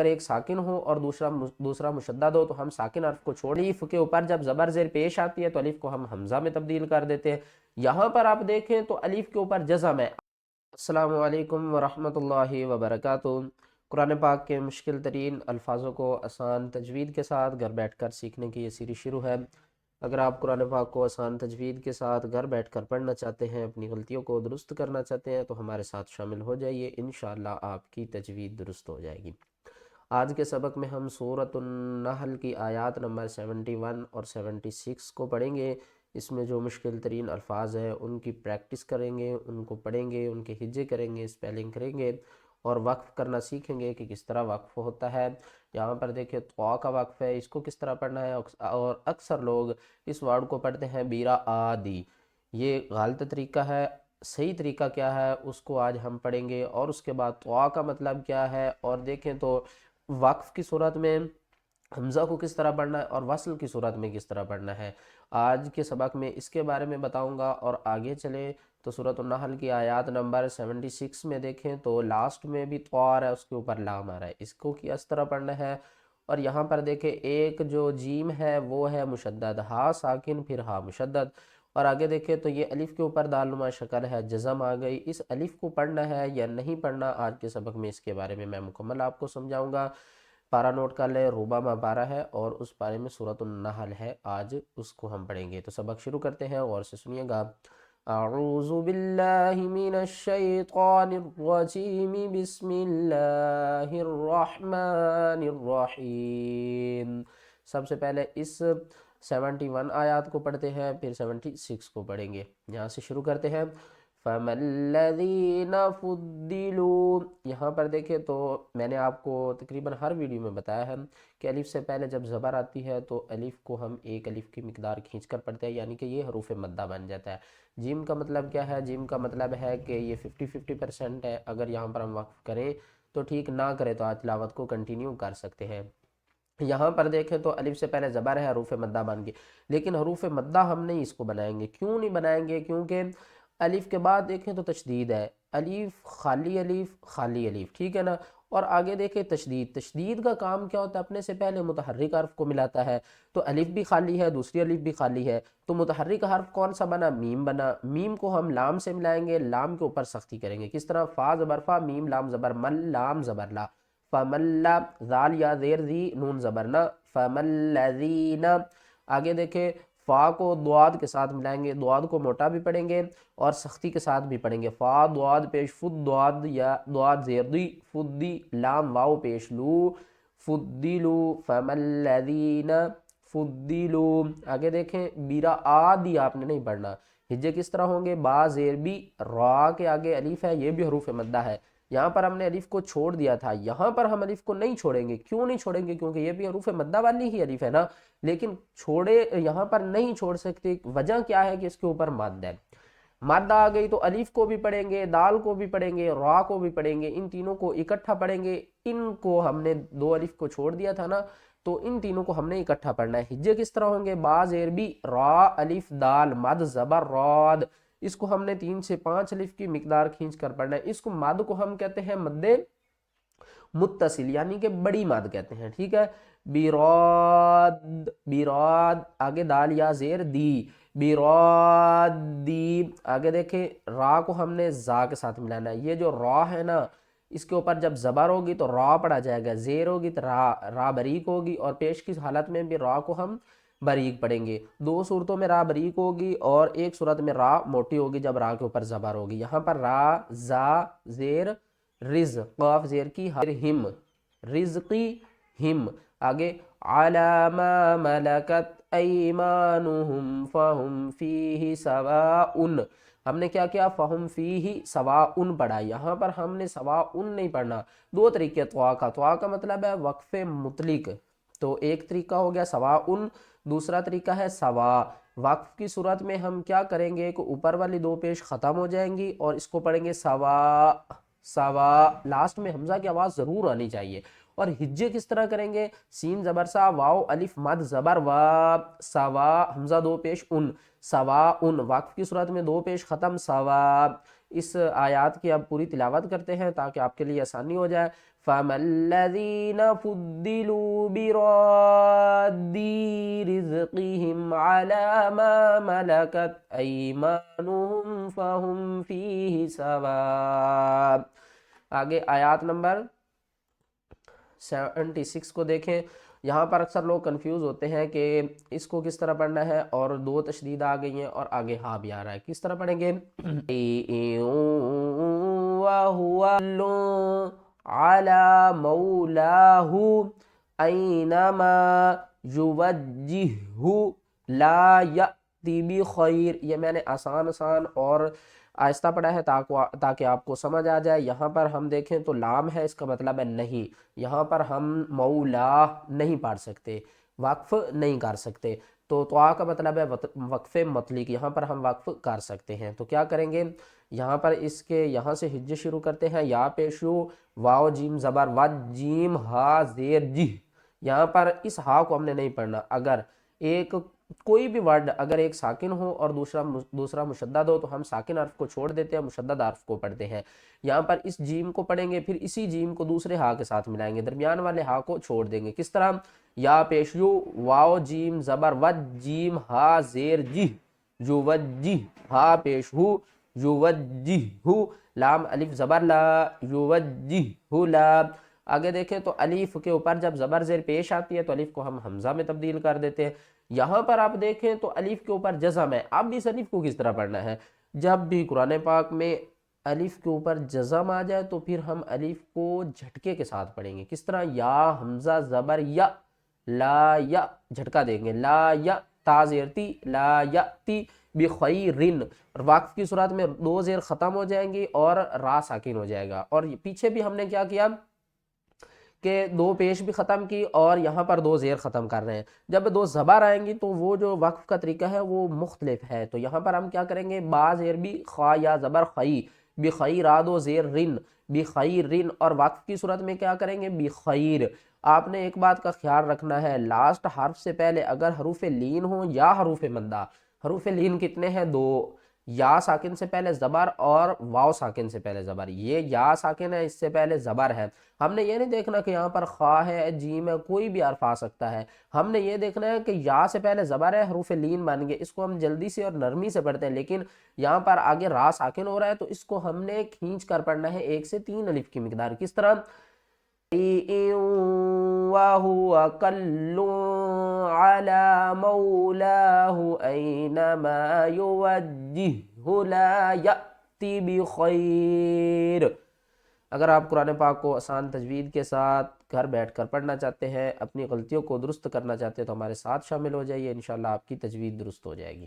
اگر ایک ساکن ہو اور دوسرا مشدد ہو تو ہم ساکن حرف کو چھوڑ الف کے اوپر جب زبر زیر پیش آتی ہے تو الف کو ہم حمزہ میں تبدیل کر دیتے ہیں. یہاں پر آپ دیکھیں تو الف کے اوپر جزم ہے. السلام علیکم ورحمۃ اللہ وبرکاتہ. قرآن پاک کے مشکل ترین الفاظوں کو آسان تجوید کے ساتھ گھر بیٹھ کر سیکھنے کی یہ سیریز شروع ہے. اگر آپ قرآن پاک کو آسان تجوید کے ساتھ گھر بیٹھ کر پڑھنا چاہتے ہیں، اپنی غلطیوں کو درست کرنا چاہتے ہیں تو ہمارے ساتھ شامل ہو جائیے، انشاءاللہ آپ کی تجوید درست ہو جائے گی. آج کے سبق میں ہم سورۃ النحل کی آیات نمبر 71 اور 76 کو پڑھیں گے. اس میں جو مشکل ترین الفاظ ہیں ان کی پریکٹس کریں گے، ان کو پڑھیں گے، ان کے ہجے کریں گے، اسپیلنگ کریں گے اور وقف کرنا سیکھیں گے کہ کس طرح وقف ہوتا ہے. یہاں پر دیکھیں طا کا وقف ہے، اس کو کس طرح پڑھنا ہے. اور اکثر لوگ اس ورڈ کو پڑھتے ہیں بیرا آدی، یہ غلط طریقہ ہے. صحیح طریقہ کیا ہے اس کو آج ہم پڑھیں گے. اور اس کے بعد طا کا مطلب کیا ہے، اور دیکھیں تو وقف کی صورت میں حمزہ کو کس طرح پڑھنا ہے اور وصل کی صورت میں کس طرح پڑھنا ہے. آج کے سبق میں اس کے بارے میں بتاؤں گا. اور آگے چلیں تو سورۃ النحل کی آیات نمبر 76 میں دیکھیں تو لاسٹ میں بھی طا آ رہا ہے، اس کے اوپر لام آ رہا ہے، اس کو کس طرح پڑھنا ہے. اور یہاں پر دیکھیں ایک جو جیم ہے وہ ہے مشدد، ہا ساکن پھر ہا مشدد. اور آگے دیکھیں تو یہ الف کے اوپر دالنما شکل ہے، جزم آ گئی. اس الف کو پڑھنا ہے یا نہیں پڑھنا آج کے سبق میں اس کے بارے میں مکمل آپ کو سمجھاؤں گا. پارا نوٹ کر لیں، ربما پارا ہے اور اس پارے میں سورۃ النحل ہے، آج اس کو ہم پڑھیں گے. تو سبق شروع کرتے ہیں، غور سے سنیے گا. اعوذ باللہ من الشیطان الرجیم، بسم اللہ الرحمن الرحیم. سب سے پہلے اس 71 آیات کو پڑھتے ہیں، پھر 76 کو پڑھیں گے. یہاں سے شروع کرتے ہیں. فَمَا الَّذِينَ فُضِّلُوا. یہاں پر دیکھیں تو میں نے آپ کو تقریباً ہر ویڈیو میں بتایا ہے کہ الف سے پہلے جب زبر آتی ہے تو الف کو ہم ایک الف کی مقدار کھینچ کر پڑھتے ہیں، یعنی کہ یہ حروف مدہ بن جاتا ہے. جیم کا مطلب کیا ہے؟ جیم کا مطلب ہے کہ یہ 50% ہے. اگر یہاں پر ہم وقف کریں تو ٹھیک، نہ کریں تو آج تلاوت کو کنٹینیو کر سکتے ہیں. یہاں پر دیکھیں تو الف سے پہلے زبر ہے، حروف مدہ بن گئی، لیکن حروف مدہ ہم نہیں اس کو بنائیں گے. کیوں نہیں بنائیں گے؟ کیونکہ الف کے بعد دیکھیں تو تشدید ہے، الف خالی الف خالی الف، ٹھیک ہے نا. اور آگے دیکھیں تشدید کا کام کیا ہوتا ہے؟ اپنے سے پہلے متحرک حرف کو ملاتا ہے. تو الف بھی خالی ہے، دوسری الف بھی خالی ہے، تو متحرک حرف کون سا بنا؟ میم بنا. میم کو ہم لام سے ملائیں گے، لام کے اوپر سختی کریں گے. کس طرح؟ فا زبر فا، میم لام زبر مل، لام زبر لا. فَمَلَّ، ذال یا زیر ذی، نون زبر نا. فَمَلَّذِينَ. آگے دیکھیں فا کو دواد کے ساتھ ملائیں گے، دواد کو موٹا بھی پڑھیں گے اور سختی کے ساتھ بھی پڑھیں گے. فا دواد پیش فد، دواد یا دواد زیر دی، فدی، لام واو پیش لو، فدلو. فَمَلَّذِينَ فدلو. آگے دیکھیں بیرا آدی آپ نے نہیں پڑھنا. ہجے کس طرح ہوں گے؟ با زیر بی، را کے آگے الف ہے، یہ بھی حروف مدہ ہے. یہاں پر ہم نے الف کو چھوڑ دیا تھا، یہاں پر ہم الف کو نہیں چھوڑیں گے. کیوں نہیں چھوڑیں گے؟ کیونکہ یہ بھی حروف مدہ والی ہی الف ہے نا. لیکن چھوڑے یہاں پر نہیں چھوڑ سکتے. وجہ کیا ہے؟ کہ اس کے اوپر مد ہے. مد آ گئی تو الف کو بھی پڑھیں گے، دال کو بھی پڑھیں گے، را کو بھی پڑھیں گے. ان تینوں کو اکٹھا پڑھیں گے. ان کو ہم نے دو الف کو چھوڑ دیا تھا نا، تو ان تینوں کو ہم نے اکٹھا پڑھنا ہے. ہجے کس طرح ہوں گے؟ با زیر بی، را الف دال، مد زبر راد. اس کو ہم نے 3 سے 5 الف کی مقدار کھینچ کر پڑھنا ہے. اس کو مد کو ہم کہتے ہیں مد متصل، یعنی کہ بڑی مد کہتے ہیں، ٹھیک ہے. بیراد، بیراد. آگے دال یا زیر دی، بیراد دی. آگے دیکھیں را کو ہم نے زا کے ساتھ ملانا ہے. یہ جو را ہے نا، اس کے اوپر جب زبر ہوگی تو را پڑھا جائے گا، زیر ہوگی تو را بریک ہوگی. اور پیش کی حالت میں بھی را کو ہم بریک پڑھیں گے. 2 صورتوں میں را بریک ہوگی اور ایک صورت میں را موٹی ہوگی جب را کے اوپر زبر ہوگی. یہاں پر را زا زیر رز، قاف زیر کی ہم، رزقی ہم. آگے عَلَى مَا مَلَكَتْ أَيْمَانُهُمْ فَهُمْ فِيهِ سَوَاءٌ. ہم نے کیا کیا؟ فَهُمْ فِيهِ سَوَاءٌ پڑھا. یہاں پر ہم نے سواء نہیں پڑھنا. 2 طریقے طوا کا. طوا کا مطلب ہے وقف مطلق، تو ایک طریقہ ہو گیا سواء، دوسرا طریقہ ہے سوا. وقف کی صورت میں ہم کیا کریں گے کہ اوپر والی 2 پیش ختم ہو جائیں گی اور اس کو پڑھیں گے سوا. سوا لاسٹ میں حمزہ کی آواز ضرور آنی چاہیے. اور ہجے کس طرح کریں گے؟ سین زبر سا، واو الف مد زبر وا، سوا حمزہ 2 پیش ان، سوا ان. وقف کی صورت میں 2 پیش ختم، سوا. اس آیات کی اب پوری تلاوت کرتے ہیں تاکہ آپ کے لیے آسانی ہو جائے. فَمَلَّذِينَ فُضِّلُوا بِرَادِّي رِزْقِهِمْ عَلَى مَا مَلَكَتْ أَيْمَانُهُمْ فَهُمْ فِيهِ سَوَاءٌ۔ آگے آیات نمبر 76 کو دیکھیں۔ یہاں پر اکثر لوگ کنفیوز ہوتے ہیں کہ اس کو کس طرح پڑھنا ہے، اور دو تشدید آ گئی ہیں اور آگے ہاں بھی آ رہا ہے، کس طرح پڑھیں گے؟ وَهُوَ عَلَى مَوْلَاهُ أَيْنَمَا يُوَجِّهُ لَا يَأْتِ بِخَيْرٍ۔ یہ میں نے آسان اور آہستہ پڑھا ہے تاکہ آپ کو سمجھ آ جائے۔ یہاں پر ہم دیکھیں تو لام ہے، اس کا مطلب ہے نہیں۔ یہاں پر ہم مولا نہیں پڑھ سکتے، وقف نہیں کر سکتے، تو طوا کا مطلب ہے وقف مطلق، یہاں پر ہم وقف کر سکتے ہیں۔ تو کیا کریں گے؟ یہاں پر اس کے یہاں سے ہجے شروع کرتے ہیں، یا پیشو واو جیم زبر ود جیم ہا زیر جہ۔ یہاں پر اس ہا کو ہم نے نہیں پڑھنا۔ اگر ایک کوئی بھی ورڈ اگر ایک ساکن ہو اور دوسرا مشدد ہو تو ہم ساکن حرف کو چھوڑ دیتے ہیں، مشدد حرف کو پڑھتے ہیں۔ یہاں پر اس جیم کو پڑھیں گے، پھر اسی جیم کو دوسرے ہا کے ساتھ ملائیں گے، درمیان والے ہا کو چھوڑ دیں گے۔ کس طرح؟ یا پیشو واو جیم زبر ود جیم ہا زیر جہ یوجہ، ہا پیش ہو یوجہ، لام الف زبر لا یوجہ لا۔ آگے دیکھیں تو الف کے اوپر جب زبر زیر پیش آتی ہے تو الف کو ہم حمزہ میں تبدیل کر دیتے ہیں۔ یہاں پر آپ دیکھیں تو الف کے اوپر جزم ہے۔ اب اس الف کو کس طرح پڑھنا ہے؟ جب بھی قرآن پاک میں الف کے اوپر جزم آ جائے تو پھر ہم الف کو جھٹکے کے ساتھ پڑھیں گے۔ کس طرح؟ یا حمزہ زبر یا، لا یا جھٹکا دیں گے، لا یا تا زیر تی، لا یاتی بخیرن، اور وقف کی صورت میں دو زیر ختم ہو جائیں گی اور را ساکن ہو جائے گا۔ اور پیچھے بھی ہم نے کیا کیا کہ دو پیش بھی ختم کی اور یہاں پر دو زیر ختم کر رہے ہیں۔ جب دو زبر آئیں گی تو وہ جو وقف کا طریقہ ہے وہ مختلف ہے۔ تو یہاں پر ہم کیا کریں گے؟ با زیر بھی، خا یا زبر خی، بخیر آدو زیر رن، بخیر رن، اور وقف کی صورت میں کیا کریں گے؟ بخیر۔ آپ نے ایک بات کا خیال رکھنا ہے، لاسٹ حرف سے پہلے اگر حروف لین ہوں یا حروف مدہ، حروف لین کتنے ہیں؟ دو، یا ساکن سے پہلے زبر اور واو ساکن سے پہلے زبر۔ یہ یا ساکن ہے، اس سے پہلے زبر ہے۔ ہم نے یہ نہیں دیکھنا کہ یہاں پر خا ہے، جیم ہے، کوئی بھی حرف آ سکتا ہے۔ ہم نے یہ دیکھنا ہے کہ یا سے پہلے زبر ہے، حروف لین بن گئے، اس کو ہم جلدی سے اور نرمی سے پڑھتے ہیں، لیکن یہاں پر آگے را ساکن ہو رہا ہے تو اس کو ہم نے کھینچ کر پڑھنا ہے 1 سے 3 الف کی مقدار۔ کس طرح؟ وَهُوَ كَلٌّ عَلَى مَوْلَاهُ أَيْنَمَا يُوَجِّهُ لَا يَأْتِ بِخَيْرٍ۔ اگر آپ قرآن پاک کو آسان تجوید کے ساتھ گھر بیٹھ کر پڑھنا چاہتے ہیں، اپنی غلطیوں کو درست کرنا چاہتے ہیں تو ہمارے ساتھ شامل ہو جائیے، انشاءاللہ آپ کی تجوید درست ہو جائے گی۔